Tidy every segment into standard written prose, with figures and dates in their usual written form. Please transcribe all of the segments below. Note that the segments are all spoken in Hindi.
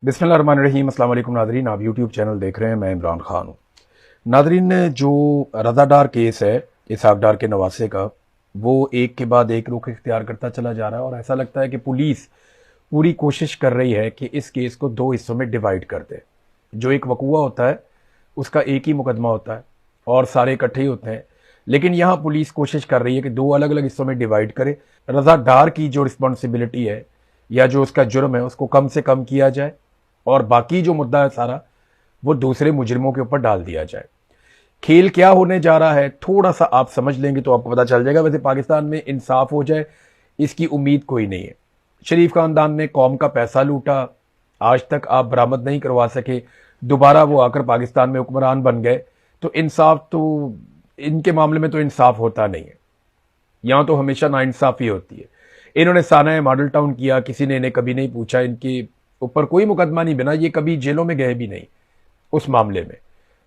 बिस्मिल्लाहिर्रहमानिर्रहीम। अस्सलाम वालेकुम नादरीन, आप यूट्यूब चैनल देख रहे हैं। मैं इमरान खान हूँ। नादरीन, जो रज़ादार केस है इसहाक डार के नवासे का, वो एक के बाद एक रुख इख्तियार करता चला जा रहा है और ऐसा लगता है कि पुलिस पूरी कोशिश कर रही है कि इस केस को दो हिस्सों में डिवाइड कर दे। जो एक वकूआ होता है उसका एक ही मुकदमा होता है और सारे इकट्ठे ही होते हैं, लेकिन यहाँ पुलिस कोशिश कर रही है कि दो अलग अलग हिस्सों में डिवाइड करे। रज़ादार की जो रिस्पॉन्सिबिलिटी है या जो उसका जुर्म है उसको कम से कम किया जाए और बाकी जो मुद्दा है सारा वो दूसरे मुजरिमों के ऊपर डाल दिया जाए। खेल क्या होने जा रहा है थोड़ा सा आप समझ लेंगे तो आपको पता चल जाएगा। वैसे पाकिस्तान में इंसाफ हो जाए इसकी उम्मीद कोई नहीं है। शरीफ खानदान ने कौम का पैसा लूटा, आज तक आप बरामद नहीं करवा सके, दोबारा वो आकर पाकिस्तान में हुक्मरान बन गए, तो इंसाफ तो इनके मामले में तो इंसाफ होता नहीं है। यहां तो हमेशा नाइंसाफी होती है। इन्होंने साना मॉडल टाउन किया, किसी ने इन्हें कभी नहीं पूछा, इनके ऊपर कोई मुकदमा नहीं बना, ये कभी जेलों में गए भी नहीं। उस मामले में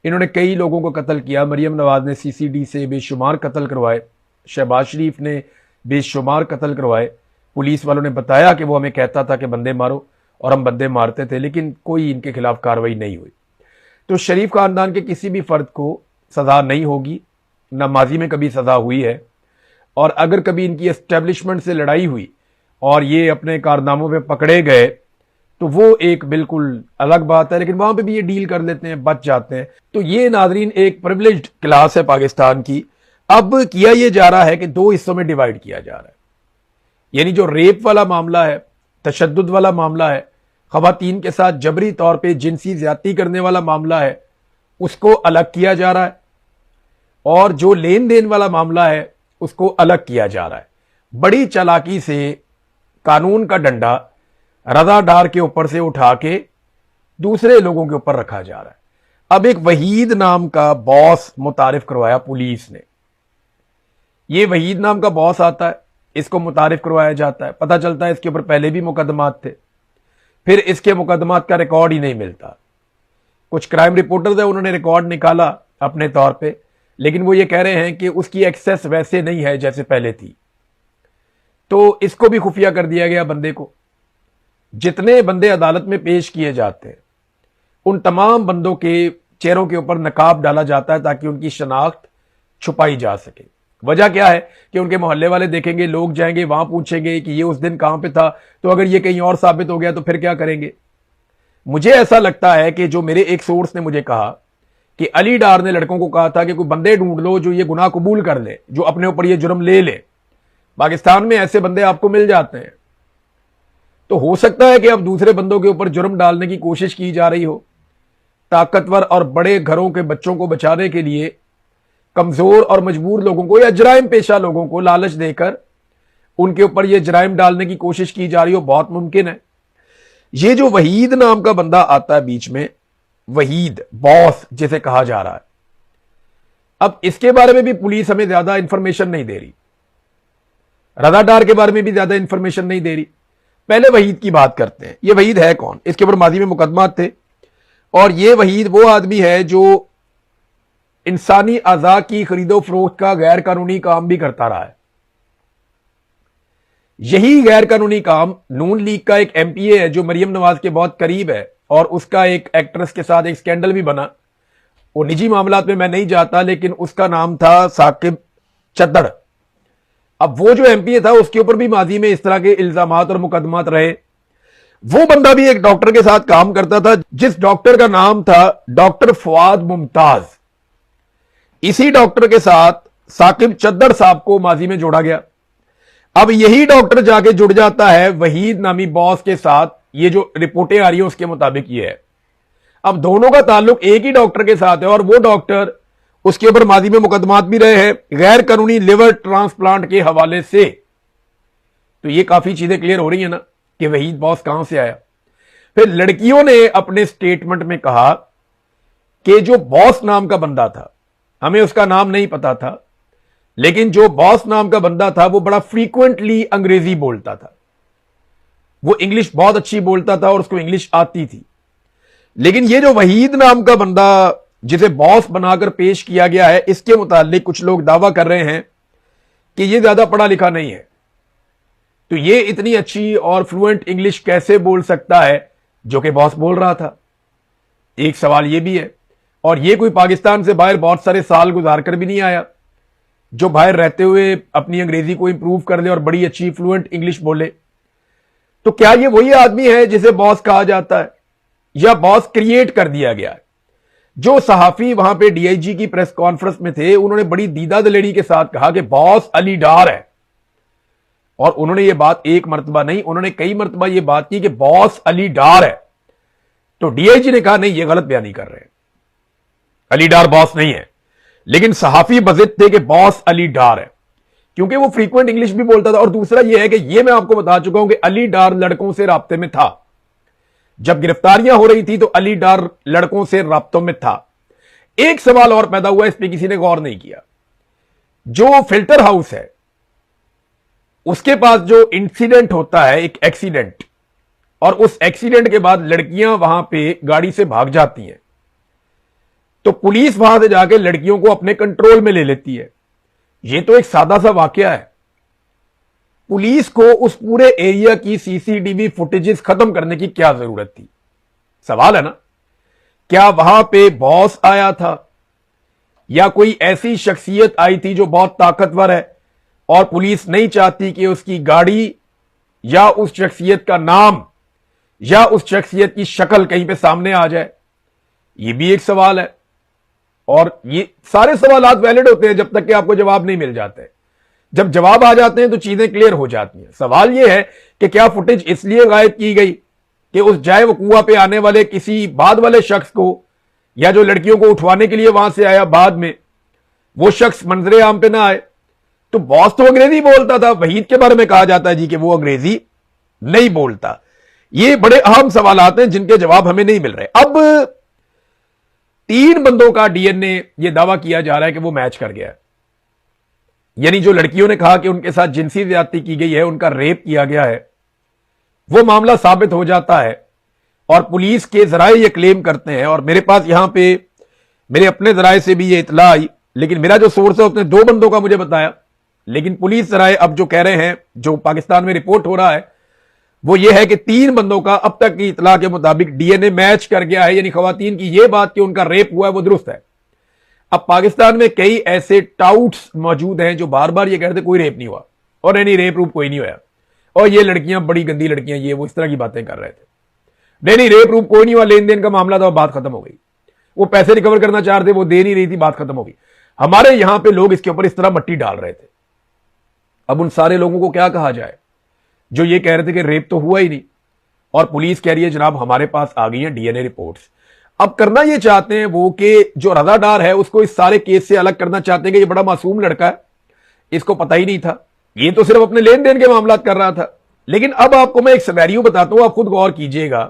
इन्होंने कई लोगों को कत्ल किया। मरियम नवाज ने सीसीडी से बेशुमार कत्ल करवाए, शहबाज शरीफ ने बेशुमार कत्ल करवाए। पुलिस वालों ने बताया कि वो हमें कहता था कि बंदे मारो और हम बंदे मारते थे, लेकिन कोई इनके खिलाफ कार्रवाई नहीं हुई। तो शरीफ खानदान के किसी भी फर्द को सजा नहीं होगी, न माजी में कभी सजा हुई है, और अगर कभी इनकी एस्टेब्लिशमेंट से लड़ाई हुई और ये अपने कारनामों पे पकड़े गए तो वो एक बिल्कुल अलग बात है, लेकिन वहां पे भी ये डील कर लेते हैं, बच जाते हैं। तो ये नाजरीन एक प्रिविलेज्ड क्लास है पाकिस्तान की। अब किया ये जा रहा है कि दो हिस्सों में डिवाइड किया जा रहा है, यानी जो रेप वाला मामला है, तशद्दुद वाला मामला है, खवातीन के साथ जबरी तौर पे जिनसी ज्यादती करने वाला मामला है, उसको अलग किया जा रहा है, और जो लेन देन वाला मामला है उसको अलग किया जा रहा है। बड़ी चालाकी से कानून का डंडा रज़ादार के ऊपर से उठा के दूसरे लोगों के ऊपर रखा जा रहा है। अब एक वहीद नाम का बॉस मुतारिफ करवाया पुलिस ने। ये वहीद नाम का बॉस आता है, इसको मुतारिफ करवाया जाता है, पता चलता है इसके ऊपर पहले भी मुकदमात थे, फिर इसके मुकदमात का रिकॉर्ड ही नहीं मिलता। कुछ क्राइम रिपोर्टर्स है, उन्होंने रिकॉर्ड निकाला अपने तौर पे, लेकिन वो ये कह रहे हैं कि उसकी एक्सेस वैसे नहीं है जैसे पहले थी। तो इसको भी खुफिया कर दिया गया बंदे को। जितने बंदे अदालत में पेश किए जाते हैं उन तमाम बंदों के चेहरों के ऊपर नकाब डाला जाता है ताकि उनकी शनाख्त छुपाई जा सके। वजह क्या है कि उनके मोहल्ले वाले देखेंगे, लोग जाएंगे वहां पूछेंगे कि ये उस दिन कहां पे था, तो अगर ये कहीं और साबित हो गया तो फिर क्या करेंगे। मुझे ऐसा लगता है कि जो मेरे एक सोर्स ने मुझे कहा कि अली डार ने लड़कों को कहा था कि कोई बंदे ढूंढ लो जो ये गुनाह कबूल कर ले, जो अपने ऊपर ये जुर्म ले ले। पाकिस्तान में ऐसे बंदे आपको मिल जाते हैं। तो हो सकता है कि अब दूसरे बंदों के ऊपर जुर्म डालने की कोशिश की जा रही हो, ताकतवर और बड़े घरों के बच्चों को बचाने के लिए कमजोर और मजबूर लोगों को या जराइम पेशा लोगों को लालच देकर उनके ऊपर यह जराइम डालने की कोशिश की जा रही हो। बहुत मुमकिन है। ये जो वहीद नाम का बंदा आता है बीच में, वहीद बॉस जिसे कहा जा रहा है, अब इसके बारे में भी पुलिस हमें ज्यादा इंफॉर्मेशन नहीं दे रही, रज़ादार के बारे में भी ज्यादा इंफॉर्मेशन नहीं दे रही। पहले वहीद की बात करते हैं। ये वहीद है कौन? इसके ऊपर माजी में मुकदमात थे, और ये वहीद वो आदमी है जो इंसानी अज़ा की खरीदो फरोख्त का गैर कानूनी काम भी करता रहा है। यही गैर कानूनी काम नून लीग का एक एमपीए है जो मरियम नवाज के बहुत करीब है, और उसका एक एक्ट्रेस के साथ एक स्कैंडल भी बना। वो निजी मामलात में मैं नहीं जाता, लेकिन उसका नाम था साकिब चद्दड़। अब वो जो एमपीए था उसके ऊपर भी माजी में इस तरह के इल्जामात और मुकदमात रहे। वो बंदा भी एक डॉक्टर के साथ काम करता था, जिस डॉक्टर का नाम था डॉक्टर फवाद मुमताज। इसी डॉक्टर के साथ साकिब चद्दड़ साहब को माजी में जोड़ा गया। अब यही डॉक्टर जाके जुड़ जाता है वहीद नामी बॉस के साथ। ये जो रिपोर्टें आ रही है उसके मुताबिक ये है। अब दोनों का ताल्लुक एक ही डॉक्टर के साथ है, और वो डॉक्टर उसके ऊपर माजी में मुकदमात भी रहे हैं गैर कानूनी लिवर ट्रांसप्लांट के हवाले से। तो ये काफी चीजें क्लियर हो रही है ना कि वहीद बॉस कहां से आया। फिर लड़कियों ने अपने स्टेटमेंट में कहा कि जो बॉस नाम का बंदा था, हमें उसका नाम नहीं पता था, लेकिन जो बॉस नाम का बंदा था वो बड़ा फ्रीक्वेंटली अंग्रेजी बोलता था। वो इंग्लिश बहुत अच्छी बोलता था और उसको इंग्लिश आती थी। लेकिन ये जो वहीद नाम का बंदा जिसे बॉस बनाकर पेश किया गया है, इसके मुतालिक कुछ लोग दावा कर रहे हैं कि ये ज्यादा पढ़ा लिखा नहीं है। तो ये इतनी अच्छी और फ्लुएंट इंग्लिश कैसे बोल सकता है जो कि बॉस बोल रहा था। एक सवाल यह भी है, और यह कोई पाकिस्तान से बाहर बहुत सारे साल गुजार कर भी नहीं आया, जो बाहर रहते हुए अपनी अंग्रेजी को इंप्रूव कर ले और बड़ी अच्छी फ्लुएंट इंग्लिश बोले। तो क्या यह वही आदमी है जिसे बॉस कहा जाता है, या बॉस क्रिएट कर दिया गया है? जो सहाफी वहां पे डीआईजी की प्रेस कॉन्फ्रेंस में थे, उन्होंने बड़ी दीदा दलेरी के साथ कहा कि बॉस अली डार है, और उन्होंने ये बात एक मर्तबा नहीं, उन्होंने कई मर्तबा ये बात की कि बॉस अली डार है। तो डीआईजी ने कहा नहीं, ये गलत बयानी कर रहे हैं, अली डार बॉस नहीं है। लेकिन सहाफी बजिद थे कि बॉस अली डार है, क्योंकि वो फ्रीक्वेंट इंग्लिश भी बोलता था। और दूसरा यह है कि यह मैं आपको बता चुका हूं कि अली डार लड़कों से राब्ते में था। जब गिरफ्तारियां हो रही थी तो अली डार लड़कों से राब्तों में था। एक सवाल और पैदा हुआ, इस पर किसी ने गौर नहीं किया। जो फिल्टर हाउस है, उसके पास जो इंसिडेंट होता है, एक एक्सीडेंट, और उस एक्सीडेंट के बाद लड़कियां वहां पे गाड़ी से भाग जाती हैं, तो पुलिस वहां से जाके लड़कियों को अपने कंट्रोल में ले लेती है। यह तो एक सादा सा वाकया है। पुलिस को उस पूरे एरिया की सीसीटीवी फुटेजेस खत्म करने की क्या जरूरत थी? सवाल है ना। क्या वहां पे बॉस आया था, या कोई ऐसी शख्सियत आई थी जो बहुत ताकतवर है, और पुलिस नहीं चाहती कि उसकी गाड़ी या उस शख्सियत का नाम या उस शख्सियत की शक्ल कहीं पे सामने आ जाए? यह भी एक सवाल है। और ये सारे सवालात वैलिड होते हैं जब तक कि आपको जवाब नहीं मिल जाते। जब जवाब आ जाते हैं तो चीजें क्लियर हो जाती हैं। सवाल यह है कि क्या फुटेज इसलिए गायब की गई कि उस जाए वकूआ पे आने वाले किसी बाद वाले शख्स को, या जो लड़कियों को उठवाने के लिए वहां से आया बाद में, वो शख्स मंजरे आम पे ना आए? तो बॉस तो अंग्रेजी बोलता था, वहीद के बारे में कहा जाता है जी कि वो अंग्रेजी नहीं बोलता। ये बड़े अहम सवालात हैं जिनके जवाब हमें नहीं मिल रहे। अब 3 बंदों का डीएनए ये दावा किया जा रहा है कि वो मैच कर गया है। यानी जो लड़कियों ने कहा कि उनके साथ जिनसी ज्यादती की गई है, उनका रेप किया गया है, वो मामला साबित हो जाता है और पुलिस के जराए ये क्लेम करते हैं। और मेरे पास यहां पे मेरे अपने जराए से भी ये इतला आई, लेकिन मेरा जो सोर्स है उसने 2 बंदों का मुझे बताया। लेकिन पुलिस जराए अब जो कह रहे हैं, जो पाकिस्तान में रिपोर्ट हो रहा है, वो ये है कि 3 बंदों का अब तक की इतला के मुताबिक डीएनए मैच कर गया है। यानी खवातीन की यह बात कि उनका रेप हुआ है वो दुरुस्त है। अब पाकिस्तान में कई ऐसे टाउट्स मौजूद हैं जो बार बार ये कहते कोई रेप नहीं हुआ, और नहीं रेप रूप कोई नहीं हुआ, और ये लड़कियां बड़ी गंदी लड़कियां, ये वो इस तरह की बातें कर रहे थे। नहीं रेप रूप कोई नहीं हुआ, लेन देन का मामला था, बात खत्म हो गई। वो पैसे रिकवर करना चाह रहे थे, वो दे नहीं रही थी, बात खत्म हो गई। हमारे यहां पे लोग इसके ऊपर इस तरह मट्टी डाल रहे थे। अब उन सारे लोगों को क्या कहा जाए जो ये कह रहे थे कि रेप तो हुआ ही नहीं, और पुलिस कह रही है जनाब हमारे पास आ गई है डीएनए रिपोर्ट्स। अब करना ये चाहते हैं वो कि जो रजा डार है उसको इस सारे केस से अलग करना चाहते हैं कि ये बड़ा मासूम लड़का है, इसको पता ही नहीं था, ये तो सिर्फ अपने लेन देन के मामला कर रहा था। लेकिन अब आपको मैं एक सिनेरियो बताता हूं, आप खुद गौर कीजिएगा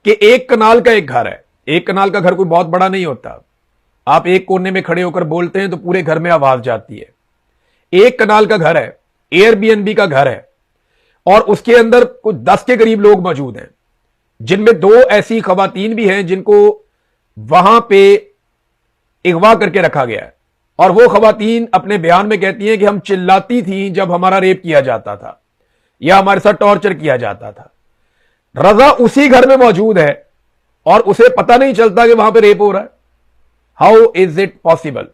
कि एक कनाल का एक घर है। एक कनाल का घर कोई बहुत बड़ा नहीं होता, आप एक कोने में खड़े होकर बोलते हैं तो पूरे घर में आवाज जाती है। एक कनाल का घर है, एयरबीएनबी का घर है, और उसके अंदर कुछ 10 के करीब लोग मौजूद हैं, जिनमें 2 ऐसी खवातीन भी हैं जिनको वहां पे अगवा करके रखा गया है। और वो खवातीन अपने बयान में कहती हैं कि हम चिल्लाती थी जब हमारा रेप किया जाता था या हमारे साथ टॉर्चर किया जाता था। रजा उसी घर में मौजूद है और उसे पता नहीं चलता कि वहां पे रेप हो रहा है। How is it possible?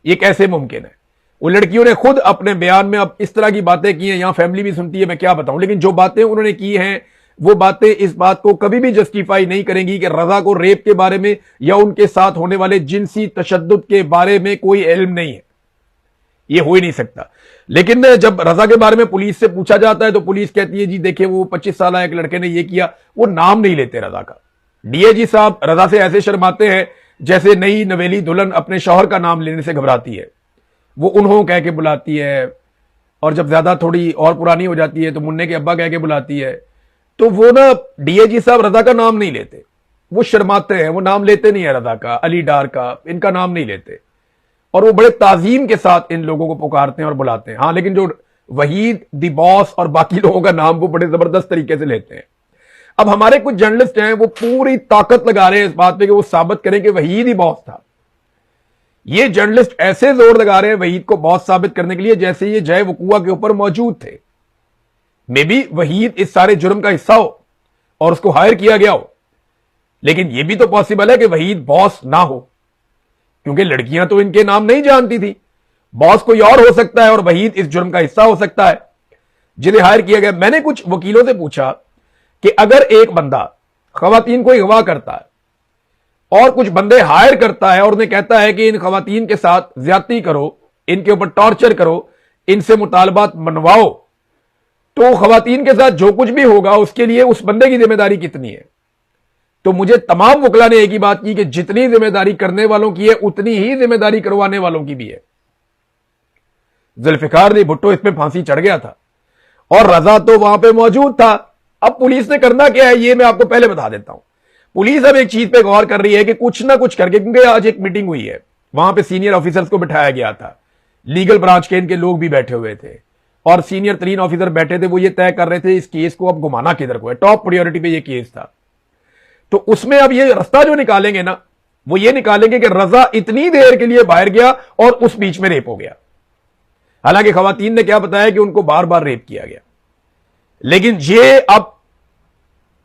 ये कैसे मुमकिन है? वो लड़कियों ने खुद अपने बयान में अब इस तरह की बातें की हैं, यहां फैमिली भी सुनती है, मैं क्या बताऊं। लेकिन जो बातें उन्होंने की हैं वो बातें इस बात को कभी भी जस्टिफाई नहीं करेंगी कि रजा को रेप के बारे में या उनके साथ होने वाले जिनसी तशद्दुद के बारे में कोई इल्म नहीं है। ये हो ही नहीं सकता। लेकिन जब रजा के बारे में पुलिस से पूछा जाता है तो पुलिस कहती है जी देखिए वो 25 साल एक लड़के ने ये किया। वो नाम नहीं लेते रजा का। डीआईजी साहब रजा से ऐसे शर्माते हैं जैसे नई नवेली दुल्हन अपने शौहर का नाम लेने से घबराती है। वो उन्हों कह के बुलाती है, और जब ज्यादा थोड़ी और पुरानी हो जाती है तो मुन्ने के अब्बा कह के बुलाती है। तो वो ना डीआईजी साहब रजा का नाम नहीं लेते, वो शर्माते हैं, वो नाम लेते नहीं है रजा का, अली डार का, इनका नाम नहीं लेते, और वो बड़े ताजीम के साथ इन लोगों को पुकारते हैं और बुलाते हैं। हाँ, लेकिन जो वहीद दी बॉस और बाकी लोगों का नाम वो बड़े जबरदस्त तरीके से लेते हैं। अब हमारे कुछ जर्नलिस्ट हैं वो पूरी ताकत लगा रहे हैं इस बात पे कि वो साबित करें कि वहीद ही बॉस था। ये जर्नलिस्ट ऐसे जोर लगा रहे हैं वहीद को बॉस साबित करने के लिए जैसे ये जय वकुआ के ऊपर मौजूद थे। मे बी वहीद इस सारे जुर्म का हिस्सा हो और उसको हायर किया गया हो। लेकिन यह भी तो पॉसिबल है कि वहीद बॉस ना हो, क्योंकि लड़कियां तो इनके नाम नहीं जानती थी। बॉस कोई और हो सकता है और वहीद इस जुर्म का हिस्सा हो सकता है जिन्हें हायर किया गया। मैंने कुछ वकीलों से पूछा कि अगर एक बंदा खवातीन को अगवा करता है और कुछ बंदे हायर करता है और उन्हें कहता है कि इन खवातीन के साथ ज्यादती करो, इनके ऊपर टॉर्चर करो, इनसे मुतालबात मनवाओ, तो खवातीन के साथ जो कुछ भी होगा उसके लिए उस बंदे की जिम्मेदारी कितनी है? तो मुझे तमाम वकला ने एक ही बात की कि जितनी जिम्मेदारी करने वालों की है उतनी ही जिम्मेदारी करवाने वालों की भी है। जुल्फिकार अली भुट्टो इसमें फांसी चढ़ गया था और रजा तो वहां पे मौजूद था। अब पुलिस ने करना क्या है ये मैं आपको पहले बता देता हूं। पुलिस अब एक चीज पे गौर कर रही है कि कुछ ना कुछ करके, क्योंकि आज एक मीटिंग हुई है, वहां पे सीनियर ऑफिसर्स को बिठाया गया था, लीगल ब्रांच के इनके लोग भी बैठे हुए थे और सीनियर 3 ऑफिसर बैठे थे। वो ये तय कर रहे थे इस केस को अब घुमाना किधर को है। टॉप प्रायोरिटी पे ये केस था। तो उसमें अब ये रास्ता जो निकालेंगे ना, वो ये निकालेंगे कि रजा इतनी देर के लिए बाहर गया और उस बीच में रेप हो गया। हालांकि खवातीन ने क्या बताया कि उनको बार बार रेप किया गया, लेकिन ये अब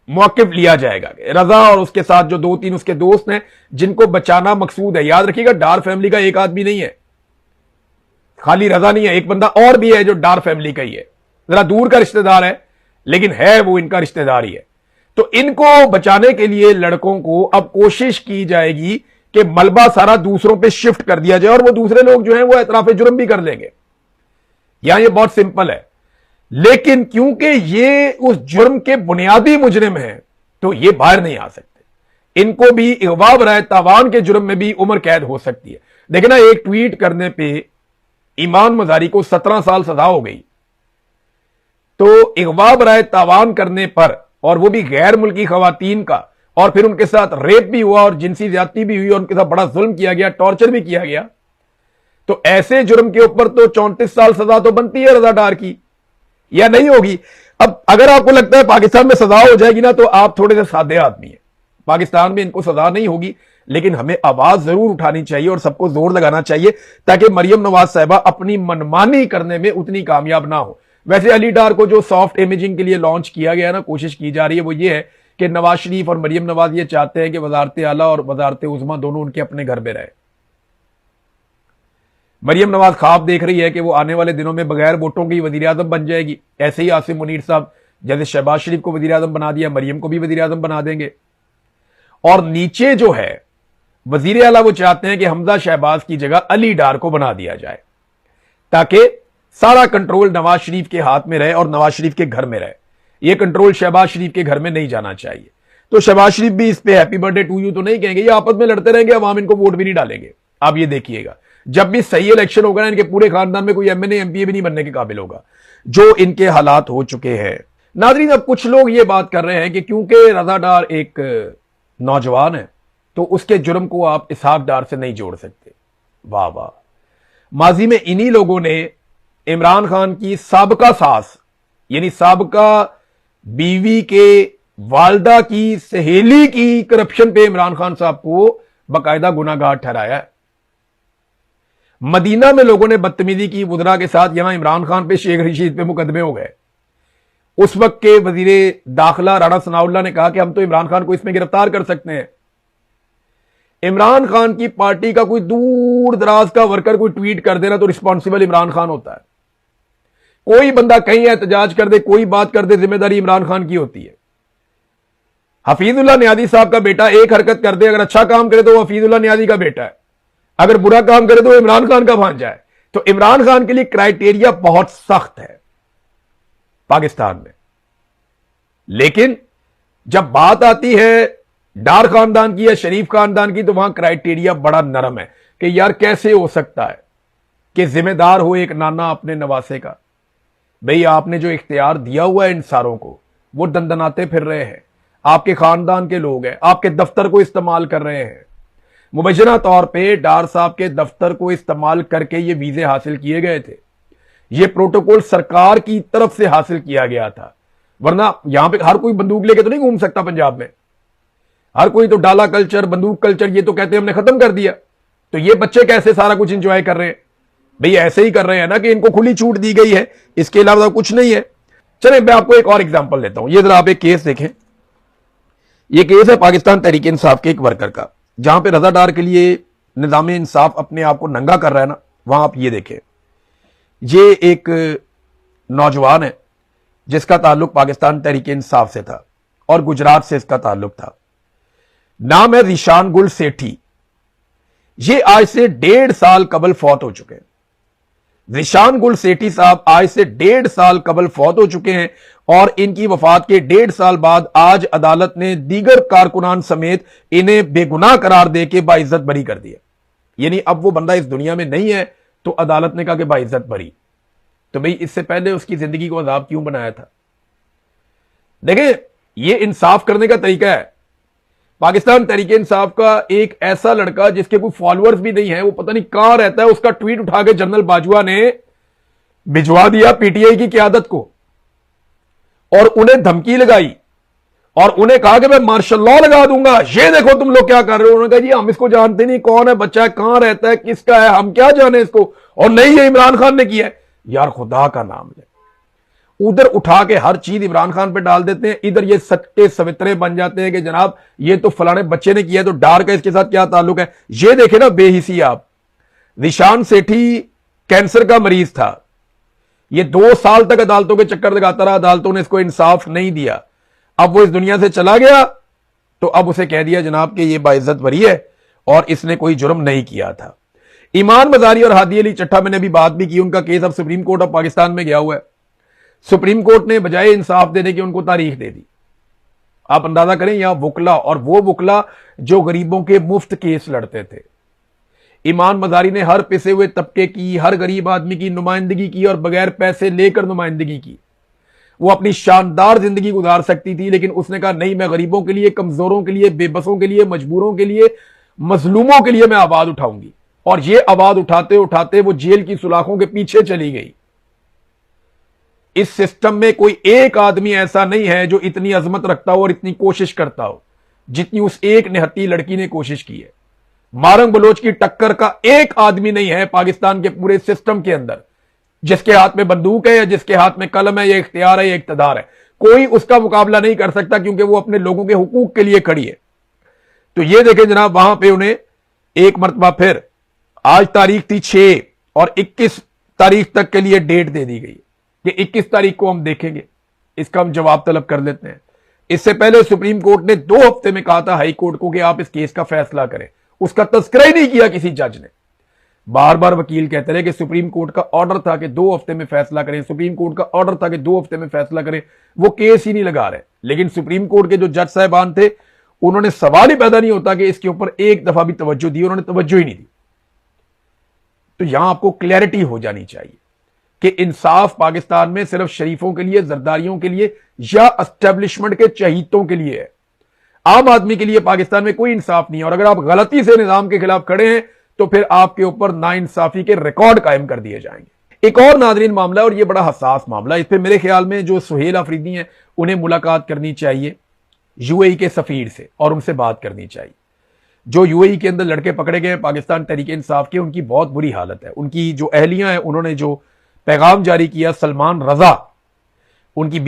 मौकिफ लिया जाएगा। रजा और उसके साथ जो 2-3 उसके दोस्त हैं जिनको बचाना मकसूद है। याद रखिएगा, डार फैमिली का एक आदमी नहीं है, खाली रजा नहीं है, एक बंदा और भी है जो डार फैमिली का ही है, जरा दूर का रिश्तेदार है, लेकिन है वो इनका रिश्तेदार ही है। तो इनको बचाने के लिए लड़कों को अब कोशिश की जाएगी कि मलबा सारा दूसरों पे शिफ्ट कर दिया जाए और वो दूसरे लोग जो हैं वो एतराफे जुर्म भी कर लेंगे। यहां ये बहुत सिंपल है, लेकिन क्योंकि ये उस जुर्म के बुनियादी मुजरिम हैं तो ये बाहर नहीं आ सकते। इनको भी अगवा बराए तावान के जुर्म में भी उम्र कैद हो सकती है। देखना, एक ट्वीट करने पे ईमान मजारी को 17 साल सजा हो गई, तो अगवा बराए तावान करने पर, और वो भी गैर मुल्की खवातीन का, और फिर उनके साथ रेप भी हुआ और जिनसी ज्यादती भी हुई और उनके साथ बड़ा जुल्म किया गया, टॉर्चर भी किया गया, तो ऐसे जुर्म के ऊपर तो 34 साल सजा तो बनती है रजा डार की, या नहीं होगी? अब अगर आपको लगता है पाकिस्तान में सजा हो जाएगी ना, तो आप थोड़े से सादे आदमी हैं। पाकिस्तान में इनको सजा नहीं होगी, लेकिन हमें आवाज जरूर उठानी चाहिए और सबको जोर लगाना चाहिए ताकि मरियम नवाज साहिबा अपनी मनमानी करने में उतनी कामयाब ना हो। वैसे अली डार को जो सॉफ्ट इमेजिंग के लिए लॉन्च किया गया ना, कोशिश की जा रही है, वो ये है कि नवाज शरीफ और मरियम नवाज ये चाहते हैं कि वजारत आला और वजारत उज़्मा दोनों उनके अपने घर में रहे। मरियम नवाज ख्वाब देख रही है कि वो आने वाले दिनों में बगैर वोटों की वजीर आजम बन जाएगी। ऐसे ही आसिम मुनीर साहब जैसे शहबाज शरीफ को वजीर आजम बना दिया, मरियम को भी वजीर आजम बना देंगे। और नीचे जो है वजीर आला, वो चाहते हैं कि हमजा शहबाज की जगह अली डार को बना दिया जाए ताकि सारा कंट्रोल नवाज शरीफ के हाथ में रहे और नवाज शरीफ के घर में रहे। यह कंट्रोल शहबाज शरीफ के घर में नहीं जाना चाहिए। तो शहबाज शरीफ भी इस पे हैप्पी बर्थडे टू यू तो नहीं कहेंगे, ये आपस में लड़ते रहेंगे, अवाम इनको वोट भी नहीं डालेंगे। आप ये देखिएगा, जब भी सही इलेक्शन होगा ना, इनके पूरे खानदान में कोई एमएनए एमपीए भी नहीं बनने के काबिल होगा, जो इनके हालात हो चुके हैं। नाज़रीन, अब कुछ लोग ये बात कर रहे हैं कि क्योंकि रजा डार एक नौजवान है तो उसके जुर्म को आप इसहाक डार से नहीं जोड़ सकते। वाह वाह, माजी में इन्हीं लोगों ने इमरान खान की साबका सास यानी साबका बीवी के वालदा की सहेली की करप्शन पे इमरान खान साहब को बाकायदा गुनाहगार ठहराया है। मदीना में लोगों ने बदतमीजी की वुज़रा के साथ, यहां इमरान खान पे, शेख रशीद पे मुकदमे हो गए। उस वक्त के वजीर दाखिला राणा सनाउल्लाह ने कहा कि हम तो इमरान खान को इसमें गिरफ्तार कर सकते हैं। इमरान खान की पार्टी का कोई दूर दराज का वर्कर कोई ट्वीट कर देना तो रिस्पॉन्सिबल इमरान खान होता है। कोई बंदा कहीं एहतजाज कर दे, कोई बात कर दे, जिम्मेदारी इमरान खान की होती है। हफीजुल्लाह नियाज़ी साहब का बेटा एक हरकत कर दे, अगर अच्छा काम करे तो वो हफीजुल्लाह नियाज़ी का बेटा है, अगर बुरा काम करे तो इमरान खान का भांजा है। तो इमरान खान के लिए क्राइटेरिया बहुत सख्त है पाकिस्तान में। लेकिन जब बात आती है डार खानदान की या शरीफ खानदान की, तो वहां क्राइटेरिया बड़ा नरम है कि यार कैसे हो सकता है कि जिम्मेदार हो एक नाना अपने नवासे का। भाई, आपने जो इख्तियार दिया हुआ है इन सारों को, वो दंदनाते फिर रहे हैं, आपके खानदान के लोग हैं, आपके दफ्तर को इस्तेमाल कर रहे हैं। मुबैना तौर पे डार साहब के दफ्तर को इस्तेमाल करके ये वीजे हासिल किए गए थे। ये प्रोटोकॉल सरकार की तरफ से हासिल किया गया था, वरना यहां पे हर कोई बंदूक लेके तो नहीं घूम सकता। पंजाब में हर कोई तो डाला कल्चर, बंदूक कल्चर, ये तो कहते हैं हमने खत्म कर दिया। तो ये बच्चे कैसे सारा कुछ एंजॉय कर रहे हैं? भाई ऐसे ही कर रहे हैं ना कि इनको खुली छूट दी गई है, इसके अलावा कुछ नहीं है। चले मैं आपको एक और एग्जांपल देता हूं। ये जरा आप एक केस देखें, ये केस है पाकिस्तान तहरीक इंसाफ के एक वर्कर का, जहां पे रजा डार के लिए निजाम इंसाफ अपने आप को नंगा कर रहा है ना, वहां आप ये देखें। ये एक नौजवान है जिसका ताल्लुक पाकिस्तान तहरीक इंसाफ से था और गुजरात से इसका ताल्लुक था। नाम है ज़ीशान गुल सेठी। ये आज से 1.5 साल कबल फौत हो चुके हैं। ज़ीशान गुल सेठी साहब आज से 1.5 साल कबल फौत हो चुके हैं और इनकी वफात के 1.5 साल बाद आज अदालत ने दीगर कारकुनान समेत इन्हें बेगुनाह करार देके बाइज्जत बरी कर दिया। यानी अब वो बंदा इस दुनिया में नहीं है तो अदालत ने कहा कि बाइज्जत बरी। तो भाई इससे पहले उसकी जिंदगी को अजाब क्यों बनाया था? देखें, ये इंसाफ करने का तरीका है। पाकिस्तान तहरीक इंसाफ का एक ऐसा लड़का जिसके कोई फॉलोअर्स भी नहीं है, वो पता नहीं कहां रहता है, उसका ट्वीट उठा के जनरल बाजवा ने भिजवा दिया पीटीआई की क्यादत को और उन्हें धमकी लगाई और उन्हें कहा कि मैं मार्शल लॉ लगा दूंगा, ये देखो तुम लोग क्या कर रहे हो। उन्होंने कहा जी हम इसको जानते नहीं, कौन है बच्चा है, कहां रहता है, किसका है, हम क्या जाने इसको, और नहीं ये इमरान खान ने किया है। यार खुदा का नाम ले, उधर उठा के हर चीज इमरान खान पे डाल देते हैं, इधर ये सच के सवित्रे बन जाते हैं कि जनाब ये तो फलाने बच्चे ने किया, तो डार का इसके साथ क्या ताल्लुक है। ये देखे ना बेहिसी आप। ज़ीशान सेठी कैंसर का मरीज था, ये 2 साल तक अदालतों के चक्कर लगाता रहा, अदालतों ने इसको इंसाफ नहीं दिया। अब वो इस दुनिया से चला गया तो अब उसे कह दिया जनाब कि ये बाइज्जत बरी है और इसने कोई जुर्म नहीं किया था। ईमान मजारी और हादी अली चट्टा, मैंने अभी बात भी की, उनका केस अब सुप्रीम कोर्ट ऑफ पाकिस्तान में गया हुआ है। सुप्रीम कोर्ट ने बजाय इंसाफ देने की उनको तारीख दे दी। आप अंदाजा करें, यहां वुकला, और वो वुकला जो गरीबों के मुफ्त केस लड़ते थे। ईमान मजारी ने हर पिसे हुए तबके की, हर गरीब आदमी की नुमाइंदगी की और बगैर पैसे लेकर नुमाइंदगी की। वो अपनी शानदार जिंदगी गुजार सकती थी, लेकिन उसने कहा नहीं, मैं गरीबों के लिए, कमजोरों के लिए, बेबसों के लिए, मजबूरों के लिए, मजलूमों के लिए मैं आवाज उठाऊंगी। और ये आवाज उठाते उठाते वो जेल की सुलाखों के पीछे चली गई। इस सिस्टम में कोई एक आदमी ऐसा नहीं है जो इतनी अजमत रखता हो और इतनी कोशिश करता हो जितनी उस एक निहत्ती लड़की ने कोशिश की है। मारंग बलोच की टक्कर का एक आदमी नहीं है पाकिस्तान के पूरे सिस्टम के अंदर जिसके हाथ में बंदूक है या जिसके हाथ में कलम है या इख्तियार है या इक्तदार है। कोई उसका मुकाबला नहीं कर सकता क्योंकि वो अपने लोगों के हुकूक के लिए खड़ी है। तो ये देखें जनाब, वहां पे उन्हें एक मरतबा फिर, आज तारीख थी 6 और 21 तारीख तक के लिए डेट दे दी गई कि 21 तारीख को हम देखेंगे, इसका हम जवाब तलब कर लेते हैं। इससे पहले सुप्रीम कोर्ट ने 2 हफ्ते में कहा था हाई कोर्ट को कि आप इस केस का फैसला करें, उसका तस्करा ही नहीं किया किसी जज ने। बार बार वकील कहते रहे कि सुप्रीम कोर्ट का ऑर्डर था कि 2 हफ्ते में फैसला करें, सुप्रीम कोर्ट का ऑर्डर था कि 2 हफ्ते में फैसला करें, वो केस ही नहीं लगा रहे। लेकिन सुप्रीम कोर्ट के जो जज साहबान थे उन्होंने सवाल ही पैदा नहीं होता कि इसके ऊपर एक दफा भी तवज्जो दी, उन्होंने तवज्जो ही नहीं दी। तो यहां आपको क्लैरिटी हो जानी चाहिए कि इंसाफ पाकिस्तान में सिर्फ शरीफों के लिए, जरदारियों के लिए या एस्टेब्लिशमेंट के चहीतों के लिए है। आम आदमी के लिए पाकिस्तान में कोई इंसाफ नहीं है। और अगर आप गलती से निजाम के खिलाफ खड़े हैं तो फिर आपके ऊपर नाइंसाफी के रिकॉर्ड कायम कर दिए जाएंगे। एक और नादरीन मामला, और यह बड़ा हसास मामला, इस पर मेरे ख्याल में जो सुहेल अफरीदी हैं उन्हें मुलाकात करनी चाहिए यूएई के सफीर से और उनसे बात करनी चाहिए। जो यूएई के अंदर लड़के पकड़े गए पाकिस्तान तहरीक इंसाफ के, उनकी बहुत बुरी हालत है। उनकी जो अहलियां हैं उन्होंने जो पैगाम जारी किया, सलमान रजा उनकी